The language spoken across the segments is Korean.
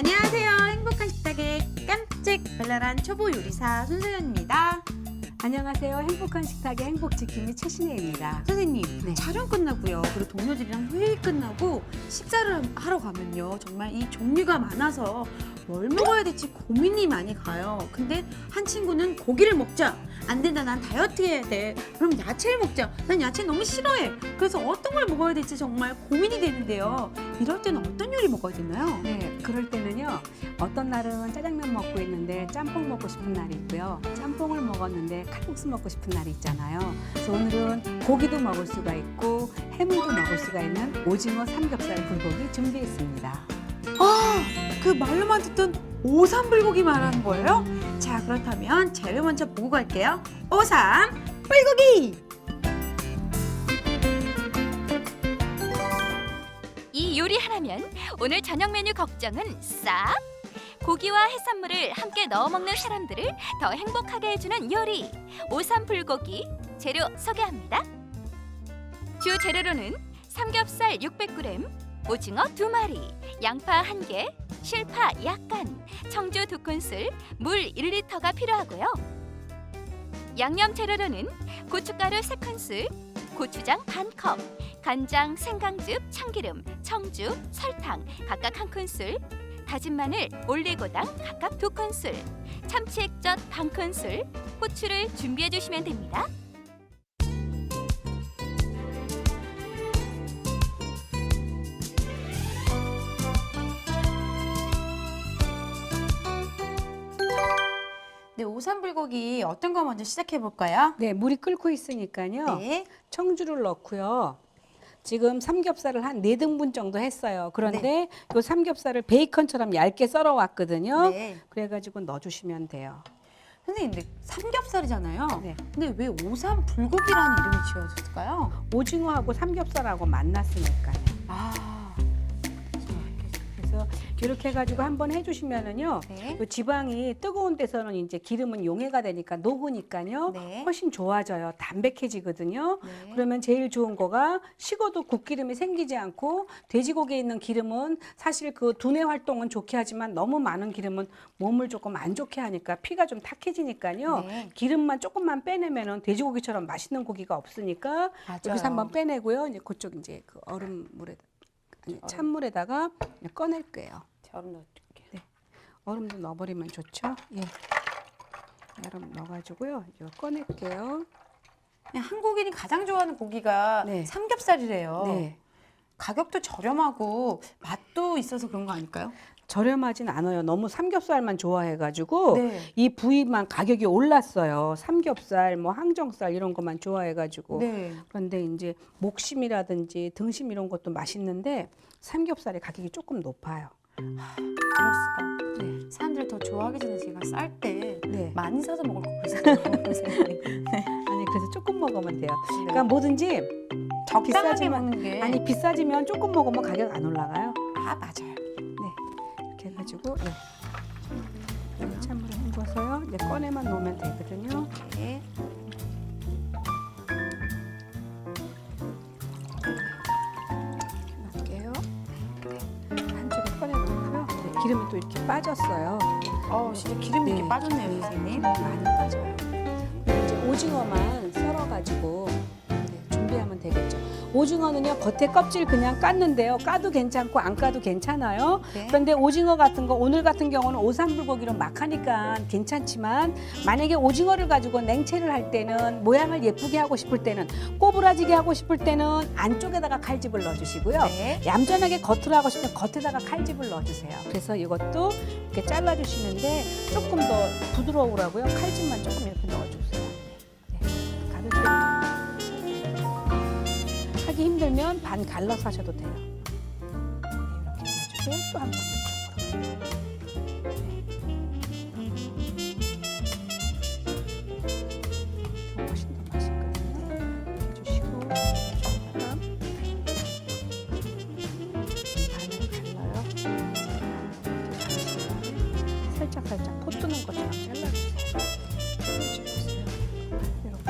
안녕하세요. 행복한 식탁의 깜찍 발랄한 초보 요리사 손소연입니다. 안녕하세요. 행복한 식탁의 행복지킴이 최신혜입니다. 선생님, 네. 촬영 끝나고요. 그리고 동료들이랑 회의 끝나고 식사를 하러 가면요. 정말 이 종류가 많아서 뭘 먹어야 될지 고민이 많이 가요. 근데 한 친구는 고기를 먹자. 안 된다, 난 다이어트 해야 돼. 그럼 야채를 먹자. 난 야채 너무 싫어해. 그래서 어떤 걸 먹어야 될지 정말 고민이 되는데요. 이럴 때는 어떤 요리 먹어야 되나요? 네, 그럴 때는요. 어떤 날은 짜장면 먹고 있는데 짬뽕 먹고 싶은 날이 있고요. 짬뽕을 먹었는데 칼국수 먹고 싶은 날이 있잖아요. 그래서 오늘은 고기도 먹을 수가 있고 해물도 먹을 수가 있는 오징어 삼겹살 불고기 준비했습니다. 아, 그 말로만 듣던 오삼불고기 말하는 거예요? 자, 그렇다면 재료 먼저 보고 갈게요. 오삼불고기! 이 요리 하나면 오늘 저녁 메뉴 걱정은 싹! 고기와 해산물을 함께 넣어 먹는 사람들을 더 행복하게 해주는 요리 오삼불고기 재료 소개합니다. 주 재료로는 삼겹살 600g, 오징어 2마리, 양파 1개, 실파 약간, 청주 2큰술, 물 1리터가 필요하고요. 양념 재료로는 고춧가루 3큰술, 고추장 반컵, 간장, 생강즙, 참기름, 청주, 설탕 각각 1큰술, 다진 마늘, 올리고당 각각 2큰술, 참치 액젓 반큰술, 후추를 준비해 주시면 됩니다. 네, 오삼불고기 어떤 거 먼저 시작해 볼까요? 네, 물이 끓고 있으니까요. 네. 청주를 넣고요. 지금 삼겹살을 한 4등분 정도 했어요. 그런데 이 삼겹살을 베이컨처럼 얇게 썰어 왔거든요. 네. 그래가지고 넣어주시면 돼요. 선생님, 근데 삼겹살이잖아요. 네. 근데 왜 오삼불고기라는 이름이 지어졌을까요? 오징어하고 삼겹살하고 만났으니까요. 아, 그래서 이렇게 해가지고 한번 해주시면은요. 네. 요 지방이 뜨거운 데서는 이제 기름은 용해가 되니까 녹으니까요. 네. 훨씬 좋아져요. 담백해지거든요. 네. 그러면 제일 좋은 거가 식어도 국기름이 생기지 않고 돼지고기에 있는 기름은 사실 그 두뇌 활동은 좋게 하지만 너무 많은 기름은 몸을 조금 안 좋게 하니까 피가 좀 탁해지니까요. 네. 기름만 조금만 빼내면은 돼지고기처럼 맛있는 고기가 없으니까 맞아요. 여기서 한번 빼내고요. 이제 그쪽 이제 그 얼음물에 아니, 찬물에다가 꺼낼 거예요. 얼음 넣어줄게요. 얼음도 넣어버리면 좋죠. 예. 얼음 넣어가지고요. 이거 꺼낼게요. 그냥 한국인이 가장 좋아하는 고기가 네. 삼겹살이래요. 네. 가격도 저렴하고 맛도 있어서 그런 거 아닐까요? 저렴하진 않아요. 너무 삼겹살만 좋아해가지고 네. 이 부위만 가격이 올랐어요. 삼겹살, 뭐 항정살 이런 것만 좋아해가지고. 네. 그런데 이제 목심이라든지 등심 이런 것도 맛있는데 삼겹살의 가격이 조금 높아요. 그럴 수가. 네. 사람들 더 좋아하기 전에 제가 쌀 때 네. 많이 사서 먹을 거 그랬어요. 선생님. 아니 그래서 조금 먹으면 돼요. 네. 그러니까 뭐든지 적당하게 비싸지만- 먹는 게. 아니 비싸지면 조금 먹으면 가격 안 올라가요. 아, 맞아요. 이렇게 해가지고 네. 찬물에 헹궈서요. 이제 꺼내만 놓으면 되거든요. 네. 넣을게요. 한쪽에 꺼내놓고요. 네, 기름이 또 이렇게 빠졌어요. 진짜 기름이 네. 이렇게 빠졌네요, 선생님. 많이 빠져요. 이제 오징어만 썰어가지고 준비하면 되겠죠. 오징어는요 겉에 껍질 그냥 깠는데요. 까도 괜찮고 안 까도 괜찮아요. 네. 그런데 오징어 같은 거 오늘 같은 경우는 오삼불고기로 막 하니까 괜찮지만 만약에 오징어를 가지고 냉채를 할 때는 모양을 예쁘게 하고 싶을 때는 꼬부라지게 하고 싶을 때는 안쪽에다가 칼집을 넣어주시고요. 네. 얌전하게 겉으로 하고 싶으면 겉에다가 칼집을 넣어주세요. 그래서 이것도 이렇게 잘라주시는데 조금 더 부드러우라고요. 칼집만 조금 이렇게 넣어주세요. 네. 가볍게 하기 힘들면 반 갈라서 하셔도 돼요. 네, 이렇게 해가지고 또 한 번 이쪽으로. 더 훨씬 더 맛있거든요. 이렇게 해주시고 그다음 반을 갈라요. 이렇게 살짝 포 뜨는 것처럼 잘라주세요. 해주세요. 이렇게.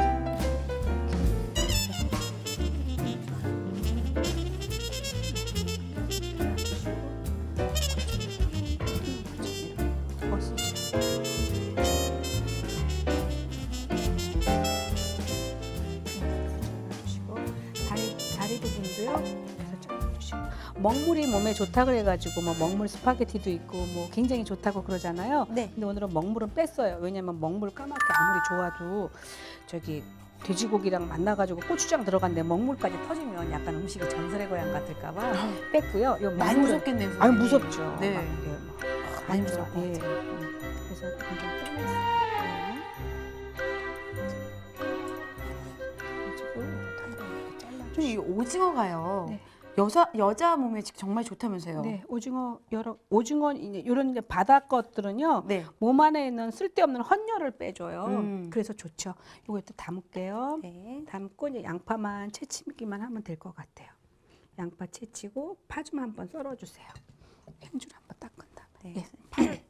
먹물이 몸에 좋다 그래가지고 뭐 먹물 스파게티도 있고 뭐 굉장히 좋다고 그러잖아요. 네. 근데 오늘은 먹물은 뺐어요. 왜냐면 먹물 까맣게 아무리 좋아도 저기 돼지고기랑 만나가지고 고추장 들어간데 먹물까지 터지면 약간 음식이 전설의 고향 같을까봐 뺐고요. 요 많이 먹물은- 무섭겠네요. 아니 선생님. 무섭죠. 네. 막 이렇게 막 많이 무서울 것 예. 같아요. 그래서 이렇게 좀 빼냈어요. 그래가지고 한번 이렇게 잘라주시고. 이 오징어가요. 네. 여자 몸에 정말 좋다면서요. 네, 오징어 이제 이런 이제 바다 것들은요. 네. 몸 안에 있는 쓸데없는 헌혈을 빼줘요. 음. 그래서 좋죠. 이거 또 담을게요. 네. 담고 이제 양파만 채치기만 하면 될 것 같아요. 양파 채치고 파 좀 한번 썰어주세요. 행주를 한번 닦은 다음에. 네.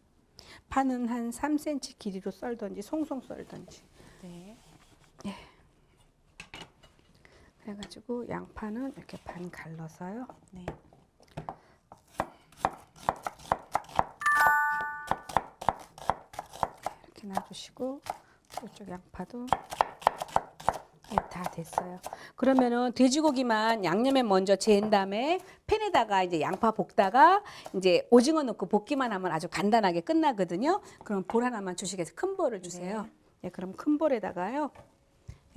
파는 한 3cm 길이로 썰든지 송송 썰든지. 네. 그래가지고 양파는 이렇게 반 갈라서요. 네. 이렇게 놔주시고 이쪽 양파도 다 됐어요. 그러면은 돼지고기만 양념에 먼저 재은 다음에 팬에다가 이제 양파 볶다가 이제 오징어 넣고 볶기만 하면 아주 간단하게 끝나거든요. 그럼 볼 하나만 주시겠어요? 큰 볼을 주세요. 네, 그럼 큰 볼에다가요.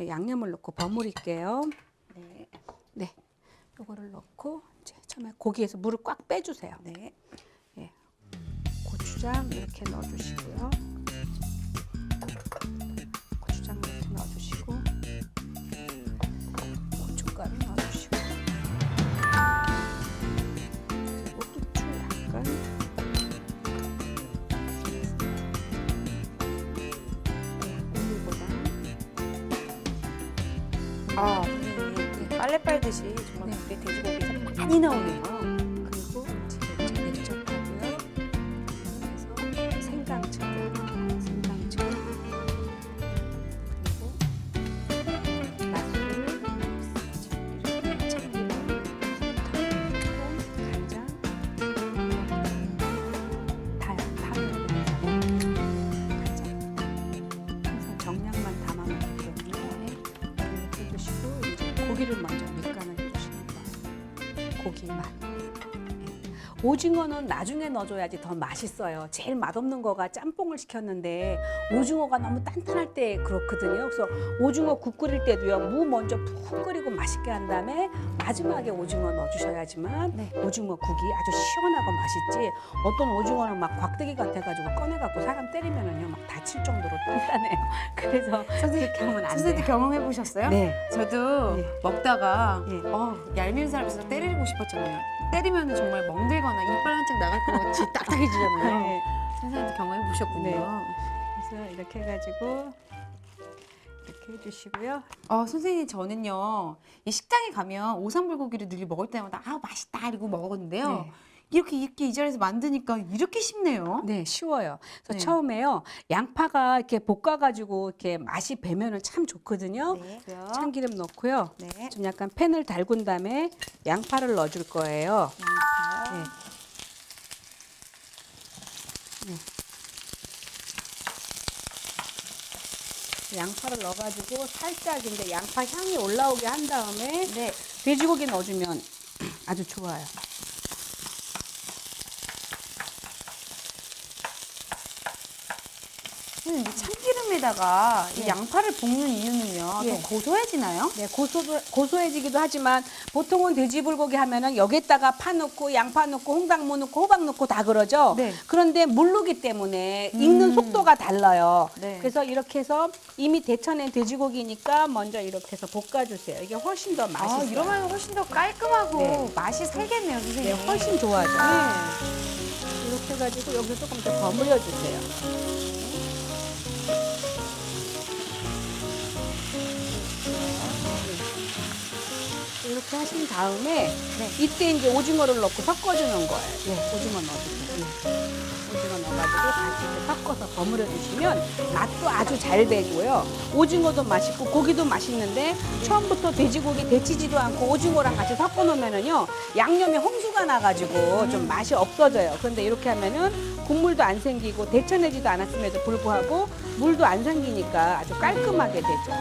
양념을 넣고 버무릴게요. 네. 네, 요거를 넣고 이제 처음에 고기에서 물을 꽉 빼주세요. 네. 예, 고추장 이렇게 넣어주시고요. 고추장 이렇게 넣어주시고 고춧가루 넣어주시고 그리고 후추 약간 우유보다 아, 선생님. 빨래 빨듯이 정말 네. 우리 돼지고기에서 많이 나오네요. 그리고 지금 액젓하고요. 그래서 생강즙, 그리고 맛술, 이렇게 참기름, 간장, 항상 정량만 담아놓기 때문에 이렇게 해주시고 이제 고기를 먼저 밑간을 해주시는 거예요. 고기만. 오징어는 나중에 넣어줘야지 더 맛있어요. 제일 맛없는 거가 짬뽕을 시켰는데 오징어가 너무 단단할 때 그렇거든요. 그래서 오징어 국 끓일 때도요. 무 먼저 푹 끓이고 맛있게 한 다음에 마지막에 오징어 넣어주셔야지만 오징어 국이 아주 시원하고 맛있지. 어떤 오징어는 막 곽대기 같아가지고 꺼내갖고 사람 때리면은요 막 다칠 정도로 단단해요. 그래서 그렇게 하면 안 돼요. 선생님 경험해 보셨어요? 네. 저도 네. 먹다가 네. 얄미운 사람 있어서 때리고 싶었잖아요. 때리면 정말 멍들거나 이빨 한짝 나갈 것 같이 딱딱해지잖아요. 네. 선생님도 경험해 보셨군요. 네. 그래서 이렇게 해가지고 이렇게 해주시고요. 선생님 저는요 이 식당에 가면 오삼불고기를 늘 먹을 때마다 아 맛있다 이러고 먹었는데요. 네. 이렇게 이 자리에서 만드니까 이렇게 쉽네요. 네, 쉬워요. 그래서 네. 처음에요, 양파가 이렇게 볶아가지고 이렇게 맛이 배면은 참 좋거든요. 네. 참기름 넣고요. 네. 좀 약간 팬을 달군 다음에 양파를 넣어줄 거예요. 양파요. 네. 양파를 넣어가지고 살짝 이제 양파 향이 올라오게 한 다음에 네. 돼지고기 넣어주면 아주 좋아요. 선생님 이 참기름에다가 이 양파를 볶는 이유는요. 예. 더 고소해지나요? 네, 고소해지기도 하지만 보통은 돼지불고기 하면은 여기다가 파 넣고 양파 넣고 홍당무 넣고 호박 넣고 다 그러죠. 네. 그런데 물르기 때문에 익는 속도가 달라요. 네. 그래서 이렇게 해서 이미 데쳐낸 돼지고기니까 먼저 이렇게 해서 볶아주세요. 이게 훨씬 더 맛있어요. 이러면 훨씬 더 깔끔하고 네. 맛이 살겠네요, 선생님. 네, 훨씬 좋아져. 네. 이렇게 해가지고 여기서 조금 더 버무려 주세요. 이렇게 하신 다음에 이때 이제 오징어를 넣고 섞어주는 거예요. 네, 오징어 넣어주세요. 네. 오징어 넣어가지고 같이 이렇게 섞어서 버무려 주시면 맛도 아주 잘 배고요. 오징어도 맛있고 고기도 맛있는데 처음부터 돼지고기 데치지도 않고 오징어랑 같이 섞어 놓으면은요 양념에 홍수가 나가지고 좀 맛이 없어져요. 그런데 이렇게 하면은 국물도 안 생기고 데쳐내지도 않았음에도 불구하고 물도 안 생기니까 아주 깔끔하게 되죠.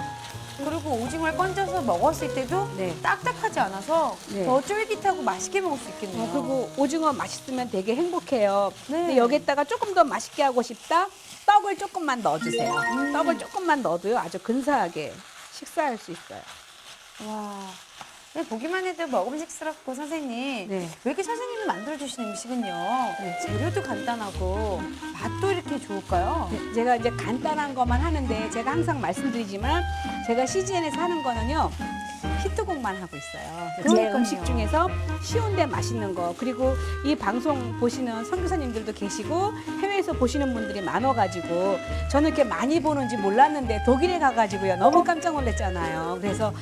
그리고 오징어를 건져서 먹었을 때도 네. 딱딱하지 않아서 네. 더 쫄깃하고 맛있게 먹을 수 있겠네요. 그리고 오징어 맛있으면 되게 행복해요. 네. 근데 여기에다가 조금 더 맛있게 하고 싶다? 떡을 조금만 넣어주세요. 떡을 조금만 넣어도요, 아주 근사하게 식사할 수 있어요. 와, 네, 보기만 해도 먹음직스럽고 선생님. 네. 왜 이렇게 선생님이 만들어주시는 음식은요? 네. 재료도 간단하고 맛도 이렇게 좋을까요? 제가 이제 간단한 것만 하는데 제가 항상 말씀드리지만 제가 CGN에서 하는 거는요. 히트곡만 하고 있어요. 제 그러니까요. 음식 중에서 쉬운데 맛있는 거 그리고 이 방송 보시는 선교사님들도 계시고 해외에서 보시는 분들이 많아가지고 저는 이렇게 많이 보는지 몰랐는데 독일에 가가지고요 너무 깜짝 놀랐잖아요. 그래서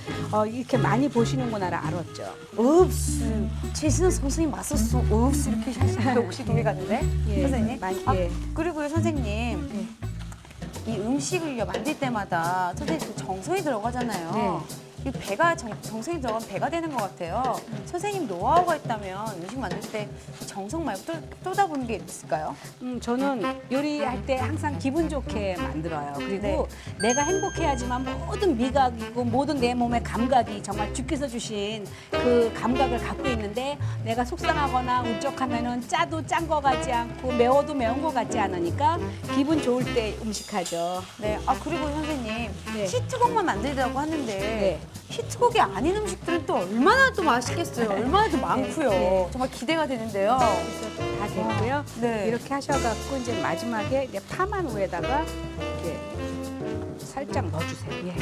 이렇게 많이 보시는구나를 알았죠. 읍스, 제시는 선생님 맛있어. 읍스 이렇게 하시는데 혹시 독일 갔는데? 예, 선생님? 예. 그리고요 선생님, 예. 이 음식을요 만들 때마다 선생님 그 정성이 들어가잖아요. 네. 이 배가 정성이 들어가면 배가 되는 것 같아요. 선생님 노하우가 있다면 음식 만들 때 정성 말고 또 쏟아부는 게 있을까요? 저는 요리할 때 항상 기분 좋게 만들어요. 그리고 내가 행복해야지만 모든 미각이고 모든 내 몸의 감각이 정말 주께서 주신 그 감각을 갖고 있는데 내가 속상하거나 울적하면은 짜도 짠 거 같지 않고 매워도 매운 거 같지 않으니까 기분 좋을 때 음식하죠. 네. 아 그리고 선생님 네. 히트곡만 만들더라고 하는데 네. 히트곡이 아닌 음식들은 또 얼마나 또 맛있겠어요. 얼마나 또 많고요. 네. 정말 기대가 되는데요. 그래서 다 됐고요. 네. 이렇게 하셔갖고 이제 마지막에 이제 파만 위에다가 이렇게 살짝 넣어주세요. 예.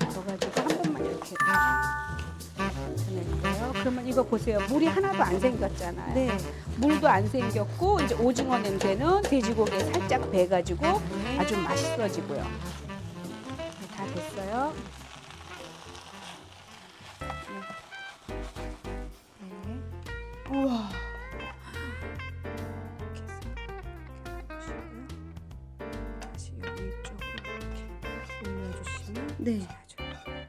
넣어가지고 한 번만 이렇게 전해주세요. 그러면 이거 보세요. 물이 하나도 안 생겼잖아요. 네. 물도 안 생겼고 이제 오징어 냄새는 돼지고기에 살짝 배가지고 아주 맛있어지고요. 네, 다 됐어요. 우와. 다시 여기 이쪽으로 이렇게 올려주시면 네. 아주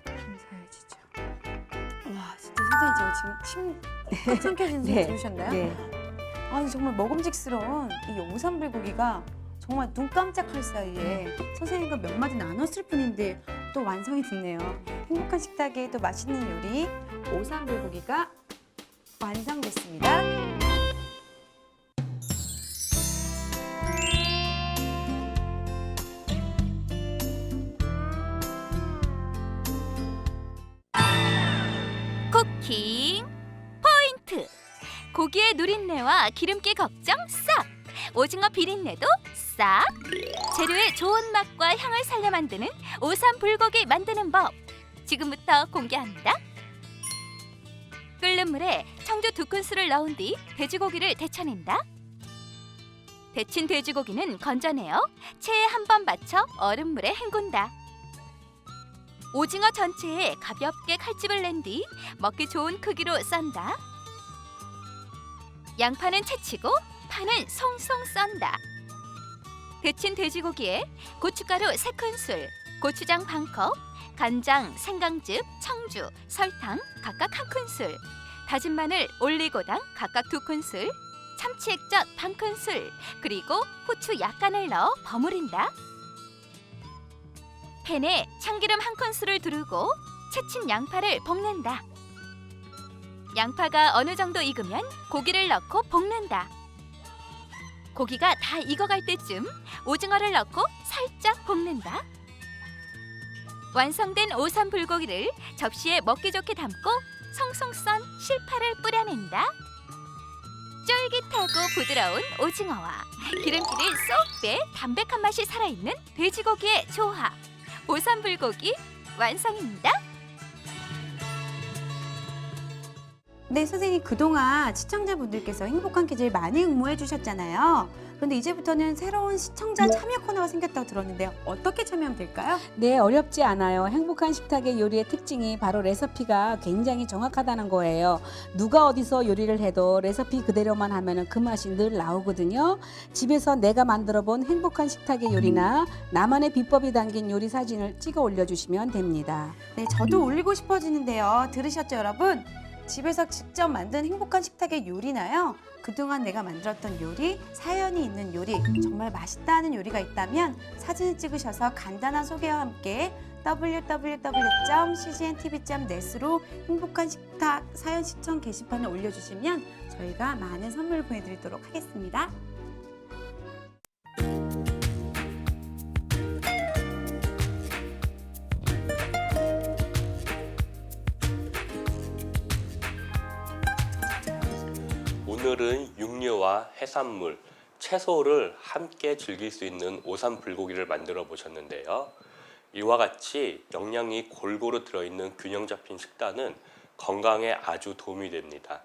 감사해지죠. 와 진짜 선생님 저 지금 침 삼켜지는 소리 네. 들으셨나요? 네. 아니 정말 먹음직스러운 이 오삼불고기가 정말 눈 깜짝할 사이에 선생님과 몇 마디 나눴을 뿐인데 또 완성이 됐네요. 행복한 식탁에 또 맛있는 요리 오삼불고기가 완성됐습니다. 쿠킹 포인트. 고기의 누린내와 기름기 걱정 싹. 오징어 비린내도 싹. 재료의 좋은 맛과 향을 살려 만드는 오삼 불고기 만드는 법. 지금부터 공개합니다. 끓는 물에 청주 2큰술을 넣은 뒤 돼지고기를 데쳐낸다. 데친 돼지고기는 건져내어 체에 한 번 받쳐 얼음물에 헹군다. 오징어 전체에 가볍게 칼집을 낸 뒤 먹기 좋은 크기로 썬다. 양파는 채치고 파는 송송 썬다. 데친 돼지고기에 고춧가루 3큰술, 고추장 반컵, 간장, 생강즙, 청주, 설탕 각각 1큰술, 다진 마늘, 올리고당 각각 2큰술, 참치 액젓 반큰술, 그리고 후추 약간을 넣어 버무린다. 팬에 참기름 1큰술을 두르고 채친 양파를 볶는다. 양파가 어느 정도 익으면 고기를 넣고 볶는다. 고기가 다 익어갈 때쯤 오징어를 넣고 살짝 볶는다. 완성된 오삼 불고기를 접시에 먹기 좋게 담고 송송 썬 실파를 뿌려낸다. 쫄깃하고 부드러운 오징어와 기름기를 쏙 빼 담백한 맛이 살아있는 돼지고기의 조합. 오삼 불고기 완성입니다. 네, 선생님 그동안 시청자분들께서 행복한 퀴즈를 많이 응모해 주셨잖아요. 그런데 이제부터는 새로운 시청자 참여 코너가 생겼다고 들었는데요. 어떻게 참여하면 될까요? 네, 어렵지 않아요. 행복한 식탁의 요리의 특징이 바로 레시피가 굉장히 정확하다는 거예요. 누가 어디서 요리를 해도 레시피 그대로만 하면 그 맛이 늘 나오거든요. 집에서 내가 만들어 본 행복한 식탁의 요리나 나만의 비법이 담긴 요리 사진을 찍어 올려주시면 됩니다. 네, 저도 올리고 싶어지는데요. 들으셨죠, 여러분? 집에서 직접 만든 행복한 식탁의 요리나요? 그동안 내가 만들었던 요리, 사연이 있는 요리, 정말 맛있다 하는 요리가 있다면 사진을 찍으셔서 간단한 소개와 함께 www.cgntv.net으로 행복한 식탁 사연 시청 게시판에 올려주시면 저희가 많은 선물 보내드리도록 하겠습니다. 오늘은 육류와 해산물, 채소를 함께 즐길 수 있는 오삼불고기를 만들어 보셨는데요. 이와 같이 영양이 골고루 들어있는 균형 잡힌 식단은 건강에 아주 도움이 됩니다.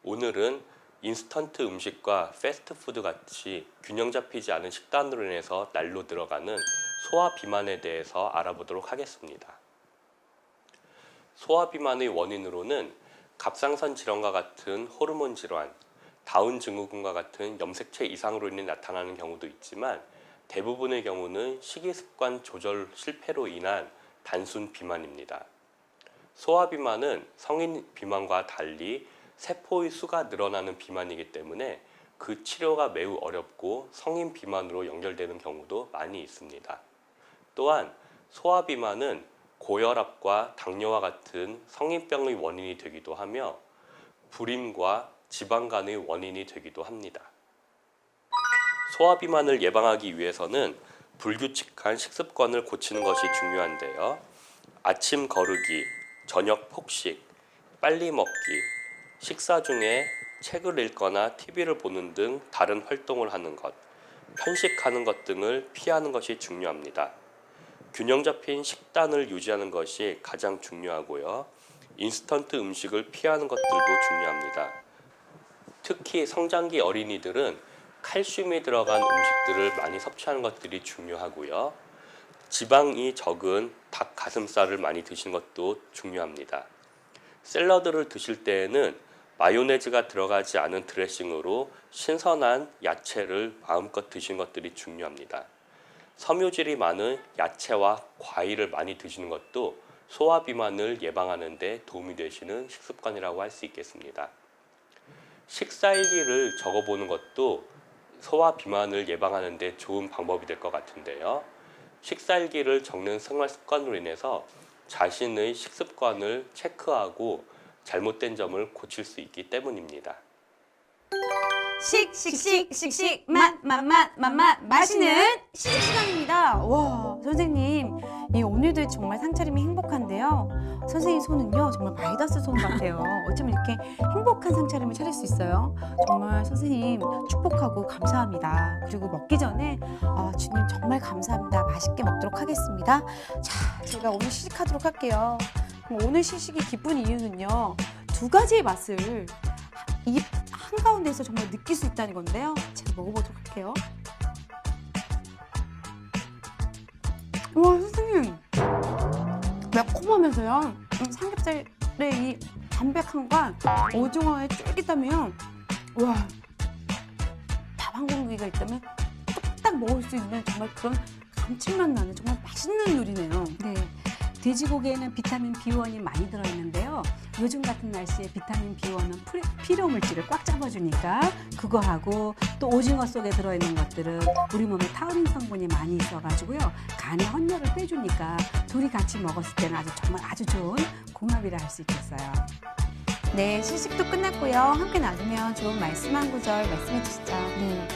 오늘은 인스턴트 음식과 패스트푸드 같이 균형 잡히지 않은 식단으로 인해서 날로 들어가는 소화 비만에 대해서 알아보도록 하겠습니다. 소화 비만의 원인으로는 갑상선 질환과 같은 호르몬 질환, 다운 증후군과 같은 염색체 이상으로 인해 나타나는 경우도 있지만 대부분의 경우는 식이습관 조절 실패로 인한 단순 비만입니다. 소화 비만은 성인 비만과 달리 세포의 수가 늘어나는 비만이기 때문에 그 치료가 매우 어렵고 성인 비만으로 연결되는 경우도 많이 있습니다. 또한 소화 비만은 고혈압과 당뇨와 같은 성인병의 원인이 되기도 하며 불임과 지방간의 원인이 되기도 합니다. 소화 비만을 예방하기 위해서는 불규칙한 식습관을 고치는 것이 중요한데요. 아침 거르기, 저녁 폭식, 빨리 먹기, 식사 중에 책을 읽거나 TV를 보는 등 다른 활동을 하는 것, 편식하는 것 등을 피하는 것이 중요합니다. 균형 잡힌 식단을 유지하는 것이 가장 중요하고요. 인스턴트 음식을 피하는 것들도 중요합니다. 특히 성장기 어린이들은 칼슘이 들어간 음식들을 많이 섭취하는 것들이 중요하고요. 지방이 적은 닭 가슴살을 많이 드시는 것도 중요합니다. 샐러드를 드실 때에는 마요네즈가 들어가지 않은 드레싱으로 신선한 야채를 마음껏 드시는 것들이 중요합니다. 섬유질이 많은 야채와 과일을 많이 드시는 것도 소화 비만을 예방하는 데 도움이 되시는 식습관이라고 할 수 있겠습니다. 식사일기를 적어보는 것도 소화 비만을 예방하는 데 좋은 방법이 될 것 같은데요. 식사일기를 적는 생활 습관으로 인해서 자신의 식습관을 체크하고 잘못된 점을 고칠 수 있기 때문입니다. 식식식식식 맛있는 시식 시간입니다. 와, 선생님, 오늘도 정말 상차림이 행복한데요. 선생님 손은요 정말 마이다스 손 같아요. 어쩌면 이렇게 행복한 상차림을 차릴 수 있어요. 정말 선생님 축복하고 감사합니다. 그리고 먹기 전에 주님 정말 감사합니다. 맛있게 먹도록 하겠습니다. 자, 제가 오늘 시식하도록 할게요. 오늘 시식이 기쁜 이유는요, 두 가지의 맛을 입 한가운데서 정말 느낄 수 있다는 건데요. 제가 먹어보도록 할게요. 와, 선생님, 매콤하면서요, 삼겹살의 이 담백함과 오징어의 쫄깃함이요, 와, 밥 한 공기가 있다면 뚝딱 먹을 수 있는 정말 그런 감칠맛 나는 정말 맛있는 요리네요. 네. 돼지고기에는 비타민 B1이 많이 들어있는데요. 요즘 같은 날씨에 비타민 B1은 필요 물질을 꽉 잡아주니까 그거하고 또 오징어 속에 들어있는 것들은 우리 몸에 타우린 성분이 많이 있어가지고요. 간에 헌혈을 빼주니까 둘이 같이 먹었을 때는 정말 아주 좋은 궁합이라 할 수 있겠어요. 네, 시식도 끝났고요. 함께 나누면 좋은 말씀 한 구절 말씀해 주시죠. 네.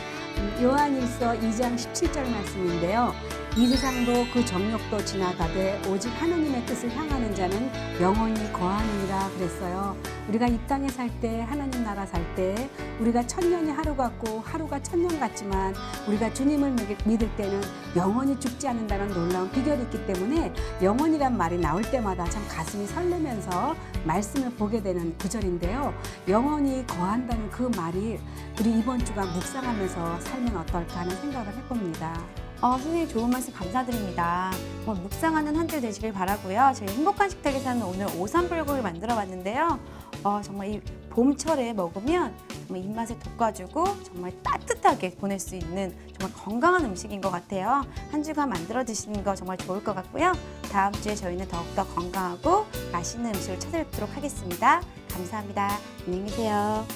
요한일서 2장 17절 말씀인데요. 이 세상도 그 정욕도 지나가되 오직 하나님의 뜻을 향하는 자는 영원히 거하느니라 그랬어요. 우리가 이 땅에 살 때, 하나님 나라 살 때 우리가 천년이 하루 같고 하루가 천년 같지만 우리가 주님을 믿을 때는 영원히 죽지 않는다는 놀라운 비결이 있기 때문에 영원이란 말이 나올 때마다 참 가슴이 설레면서 말씀을 보게 되는 구절인데요. 영원히 거한다는 그 말이 우리 이번 주가 묵상하면서 살면 어떨까 하는 생각을 해봅니다. 선생님 좋은 말씀 감사드립니다. 묵상하는 한 주 되시길 바라고요. 저희 행복한 식탁에서는 오늘 오삼불고기 만들어 봤는데요. 정말 이 봄철에 먹으면 정말 입맛을 돋궈주고 정말 따뜻하게 보낼 수 있는 정말 건강한 음식인 것 같아요. 한 주간 만들어 드시는 거 정말 좋을 것 같고요. 다음 주에 저희는 더욱더 건강하고 맛있는 음식을 찾아뵙도록 하겠습니다. 감사합니다. 안녕히 계세요.